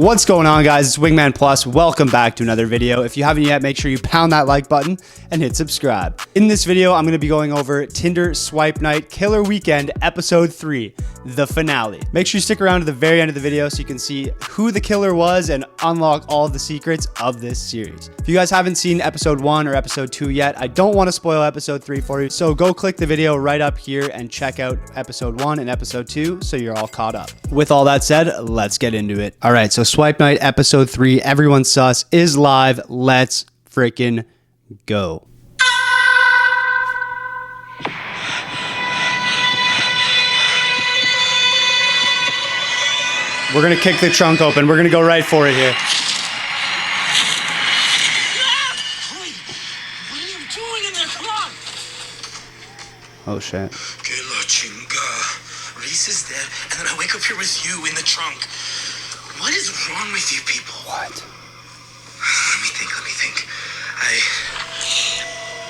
What's going on, guys? It's Wingman Plus. Welcome back to another video. If you haven't yet, make sure you pound that like button and hit subscribe. In this video, I'm going to be going over Tinder Swipe Night Killer Weekend Episode 3, the finale. Make sure you stick around to the very end of the video so you can see who the killer was and unlock all the secrets of this series. If you guys haven't seen Episode 1 or Episode 2 yet, I don't want to spoil Episode 3 for you, so go click the video right up here and check out Episode 1 and Episode 2 so you're all caught up. With all that said, let's get into it. All right, so Swipe Night Episode 3, Everyone's Sus, is live. Let's freaking go. We're gonna kick the trunk open. We're gonna go right for it here. What are you doing in there? Come on! Oh shit. Que la chinga. Reese is dead, and then I wake up here with you in the trunk. What is wrong with you people? What? Let me think.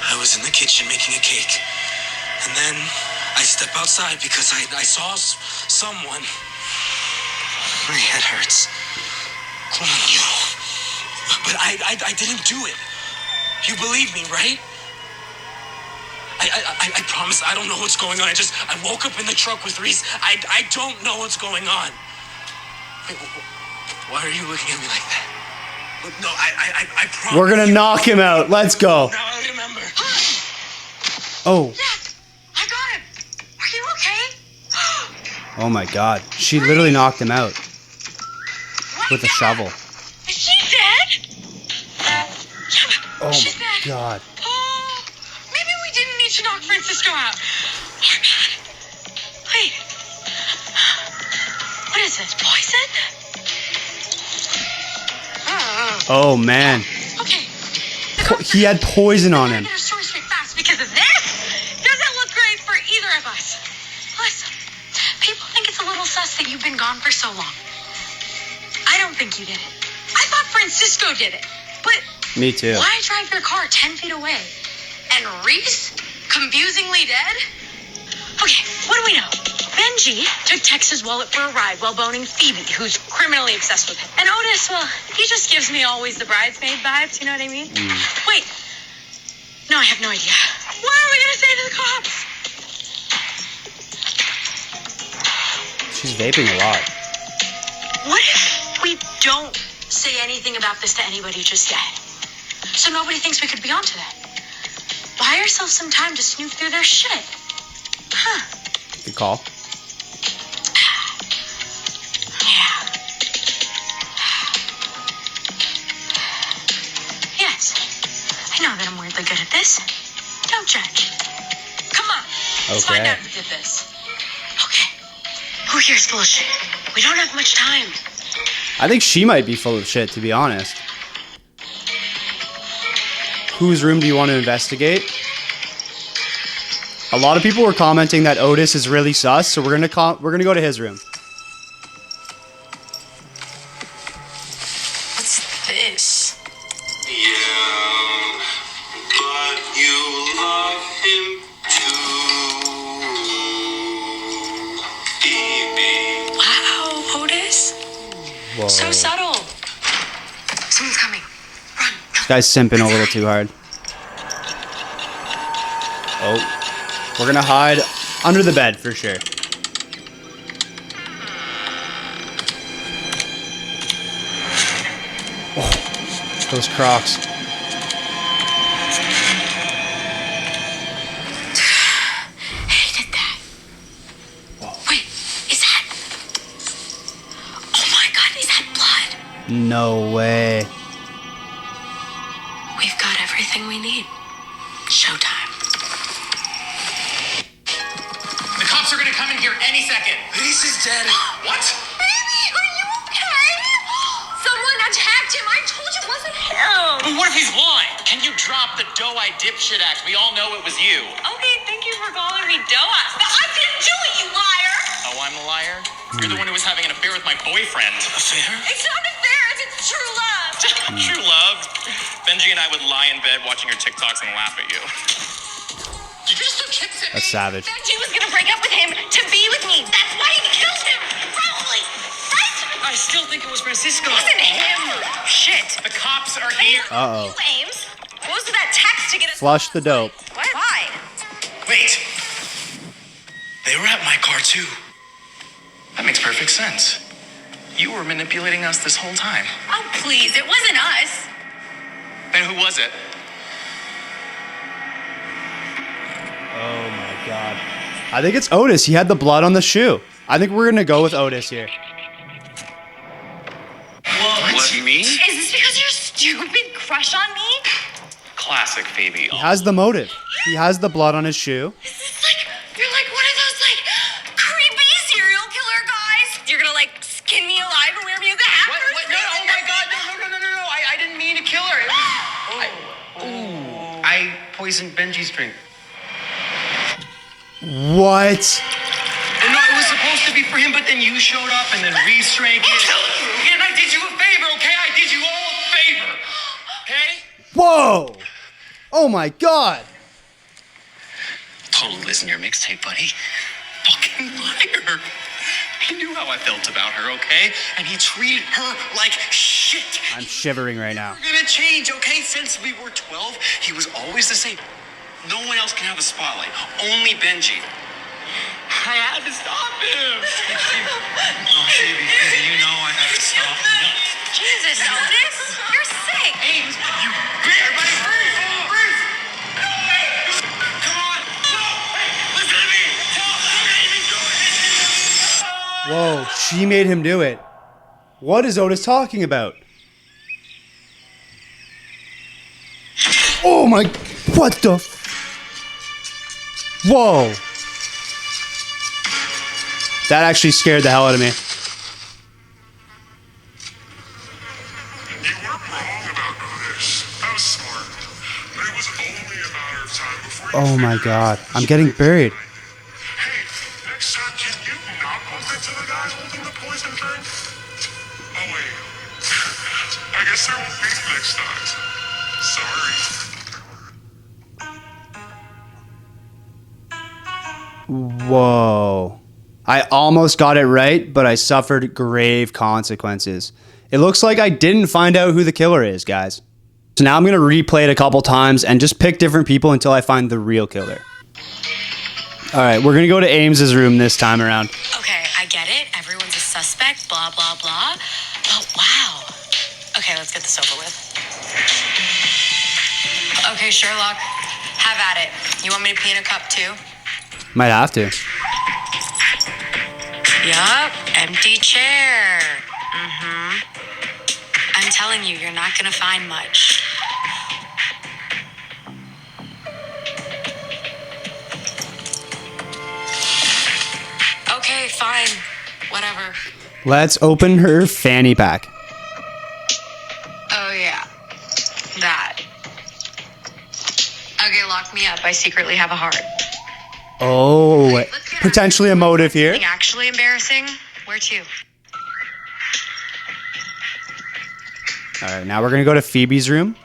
I was in the kitchen making a cake, and then I step outside because I saw someone. My head hurts. Come on, you. But I didn't do it. You believe me, right? I promise I don't know what's going on. I woke up in the truck with Reese. I don't know what's going on. Wait, why are you looking at me like that? No, I promise. We're gonna knock him out. Let's go. Now I remember. Oh. Yes, I got him. Are you okay? Oh my god. She literally knocked him out with a shovel. Is she dead? Oh She's my dead. god. Oh, maybe we didn't need to knock Francisco out. Oh god. Wait. What is this? Poison? Oh man. Okay. He had poison on him. Get our story straight fast because this doesn't look great for either of us. Listen, people think it's a little sus that you've been gone for so long. I don't think you did it. I thought Francisco did it, but Me too. why drive your car 10 feet away? And Reese, confusingly dead? Okay, what do we know? Benjy took Tex's wallet for a ride while boning Phoebe, who's criminally obsessed with him. And Otis, well, he just gives me always the bridesmaid vibes, you know what I mean? Wait. No, I have no idea. What are we gonna say to the cops? She's vaping a lot. What if we don't say anything about this to anybody just yet? So nobody thinks we could be onto that. Buy yourself some time to snoop through their shit. Huh. Good call. Yeah. Yes. I know that I'm weirdly good at this. Don't judge. Come on. Let's find Okay. out who did this. Okay. Who here's full of shit? We don't have much time. I think she might be full of shit, to be honest. Whose room do you want to investigate? A lot of people were commenting that Otis is really sus, so we're gonna go to his room. What's this? Yeah, but you love him too, Phoebe. Wow, Otis. Whoa. So subtle. Someone's coming. Run. This guy's simping a little too hard. Oh. We're gonna hide under the bed for sure. Oh, those Crocs. Hated that. Wait, is that? Oh my god, is that blood? No way. We've got everything we need. Showtime. The cops are gonna come in here any second. Reese is dead. What? Baby, are you okay? Someone attacked him. I told you it wasn't him. But what if he's lying? Can you drop the doe-eyed dipshit act? We all know it was you. Okay, thank you for calling me Doa. But I didn't do it, you liar. Oh, I'm the liar? You're the one who was having an affair with my boyfriend. Affair? It's not a fair, it's true love. True love. Benjy and I would lie in bed watching your TikToks and laugh at you. Did you just throw chips at me? That's savage. Benjy was gonna break up with him to be with me. That's why he killed him. Probably. Right? I I still think it was Francisco. It wasn't him. Shit. The cops are here. Uh-oh. You, Ames. What was that text to get us? Flush the dope. What? Why? Wait. They were at my car too. That makes perfect sense. You were manipulating us this whole time. Oh, please. It wasn't us. Then who was it? Oh my god. I think it's Otis. He had the blood on the shoe. I think we're gonna go with Otis here. What? Me? Is this because of your stupid crush on me? Classic Phoebe. He has the motive. He has the blood on his shoe. Is this like, you're like one of those like creepy serial killer guys? You're gonna like skin me alive and wear me as a hat? What? No, oh my god, no. I didn't mean to kill her. I poisoned Benji's drink. What? No, it was supposed to be for him, but then you showed up and then Reese drank it. Okay, and I did you a favor, okay? I did you all a favor. Okay? Whoa! Oh my god! Total lives in your mixtape, buddy. Fucking liar. He knew how I felt about her, okay? And he treated her like shit. I'm shivering right now. We're gonna change, okay? Since we were 12, he was always the same. No one else can have the spotlight. Only Benji. I had to stop him. Oh, Phoebe, you know I had to stop him. Jesus, Otis, you're sick. Ames, you bitch! Everybody freeze! Come on! No! Hey, listen to me! Tell him I Whoa, she made him do it. What is Otis talking about? Oh my... What the... Whoa. That actually scared the hell out of me. You weren't wrong about Otis. That was smart. But it was only a matter of time before you Oh my figured god. out I'm getting buried. Hey, next time can you not bump into the guys holding the poison drink? Oh wait. I guess there won't be next time. Sorry. Whoa. I almost got it right, but I suffered grave consequences. It looks like I didn't find out who the killer is, guys. So now I'm going to replay it a couple times and just pick different people until I find the real killer. All right, we're going to go to Ames's room this time around. Okay, I get it. Everyone's a suspect, blah, blah, blah. But wow. Okay, let's get this over with. Okay, Sherlock, have at it. You want me to pee in a cup too? Might have to. Yup, empty chair. I'm telling you, you're not gonna find much. Okay, fine. Whatever. Let's open her fanny pack. Oh, yeah. That. Okay, lock me up. I secretly have a heart. Oh, Let's get potentially a motive here. Something actually embarrassing? Where to? All right, now we're going to go to Phoebe's room.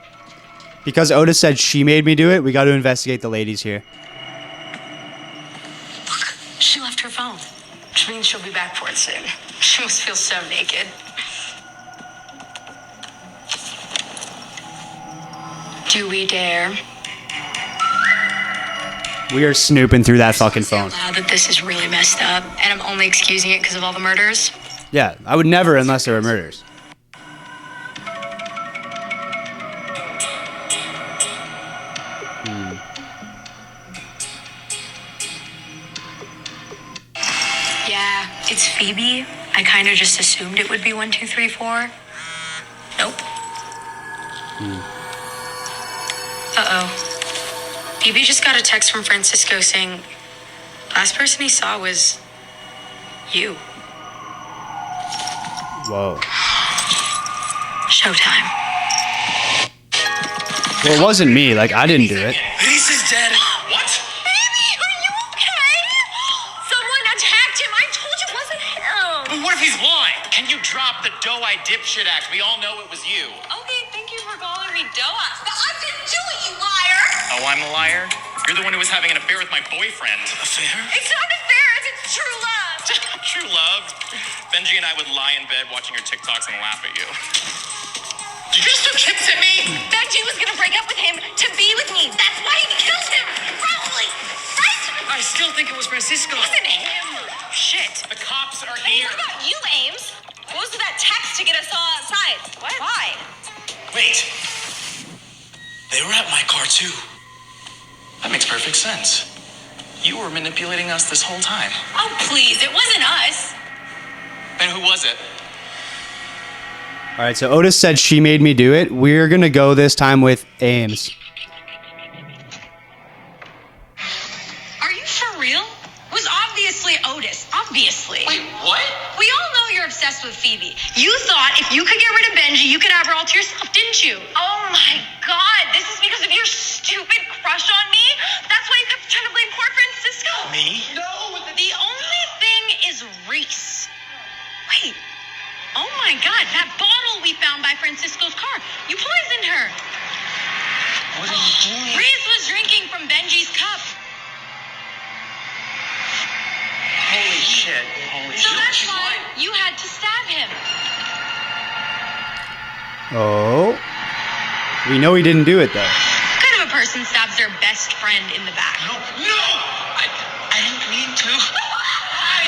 Because Otis said she made me do it, we got to investigate the ladies here. Look, she left her phone, which means she'll be back for it soon. She must feel so naked. Do we dare? We are snooping through that fucking phone. That this is really messed up, and I'm only excusing it because of all the murders. Yeah, I would never unless there were murders. Yeah, it's Phoebe. I kind of just assumed it would be 1, 2, 3, 4. Nope. Uh-oh. Phoebe just got a text from Francisco saying last person he saw was you. Whoa. Showtime. Well, it wasn't me. Like, I didn't do it. Reese is dead. What? Baby, are you okay? Someone attacked him. I told you it wasn't him. But what if he's lying? Can you drop the doe-eyed dipshit act? We all know it was you. Okay, thank you for calling me Doa. But I didn't do it, you liar. Oh, I'm the liar? You're the one who was having an affair with my boyfriend. Affair? It's not an affair, it's true love. True love. Benji and I would lie in bed watching your TikToks and laugh at you. Did you just throw chips at me? Benji was gonna break up with him to be with me. That's why he killed him. Probably. Right? I still think it was Francisco. It wasn't him. Shit. The cops are Hey, here. what about you, Ames? What was that text to get us all outside? What? Why? Wait. They were at my car too. That makes perfect sense. You were manipulating us this whole time. Oh, please. It wasn't us. Then who was it? All right, so Otis said she made me do it. We're going to go this time with Ames. Are you for real? It was obviously Otis. Obviously. Wait, what? We all know you're obsessed with Phoebe. You thought if you could get rid of Benji, you could have her all to yourself, didn't you? Oh my God, this is because of your stupid crush on me? That's why you kept trying to blame poor Francisco? Me? No, the only thing is Reese. Wait, oh my God, that bottle we found by Francisco's car. You poisoned her. What are you doing? Reese was drinking from Benji's cup. Holy shit. Holy So shit. that's why you had to stab him. Oh. We know he didn't do it, though. What kind of a person stabs their best friend in the back? No! I didn't mean to.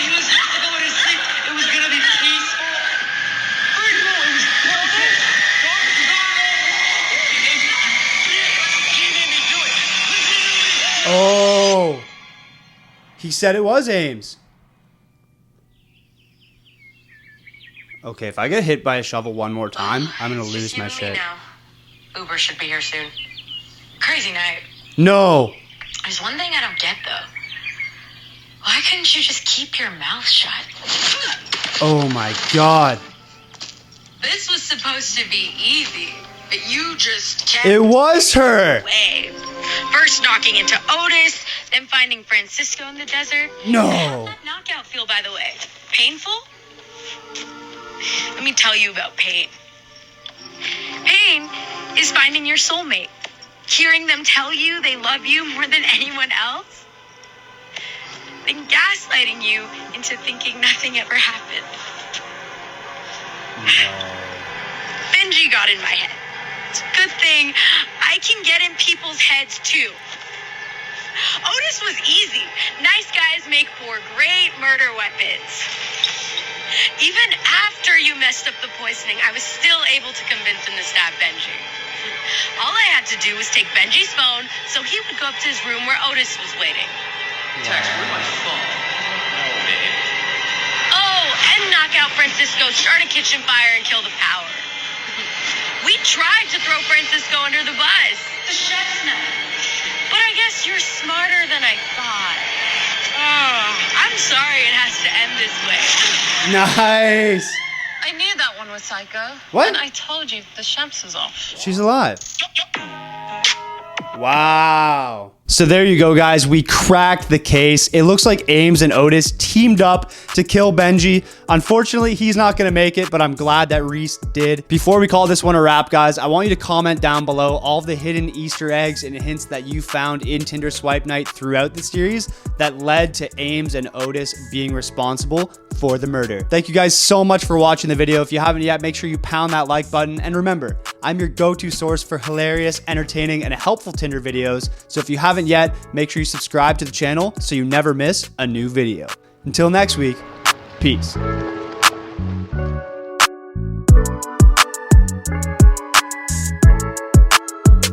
He was supposed to go to sleep. It was gonna be peaceful. I know, it was perfect. He made me do it. Listen to me. Oh. He said it was Ames. Okay, if I get hit by a shovel one more time, I'm going to lose my shit. Uber should be here soon. Crazy night. No. There's one thing I don't get, though. Why couldn't you just keep your mouth shut? Oh my God. This was supposed to be easy, but you just kept It was her. away. First knocking into Otis, then finding Francisco in the desert. No. How'd that knockout feel, by the way? Painful? Let me tell you about pain. Pain is finding your soulmate, hearing them tell you they love you more than anyone else, then gaslighting you into thinking nothing ever happened. Benji got in my head. It's a good thing I can get in people's heads too. Otis was easy. Nice guys make for great murder weapons. Even after you messed up the poisoning, I was still able to convince him to stab Benji. All I had to do was take Benji's phone so he would go up to his room where Otis was waiting. Tex, where's my phone? No, babe. Oh, and knock out Francisco, start a kitchen fire, and kill the power. We tried to throw Francisco under the bus. The chef's knife. But I guess you're smarter than I thought. Oh, I'm sorry it has to end this way. Nice. I knew that one was Psycho. What? And I told you the champs was off. She's alive. Wow. So there you go, guys. We cracked the case. It looks like Ames and Otis teamed up to kill Benji. Unfortunately, he's not going to make it, but I'm glad that Reese did. Before we call this one a wrap, guys, I want you to comment down below all the hidden Easter eggs and hints that you found in Tinder Swipe Night throughout the series that led to Ames and Otis being responsible for the murder. Thank you guys so much for watching the video. If you haven't yet, make sure you pound that like button. And remember, I'm your go-to source for hilarious, entertaining, and helpful Tinder videos. So if you haven't yet, make sure you subscribe to the channel so you never miss a new video. Until next week, peace.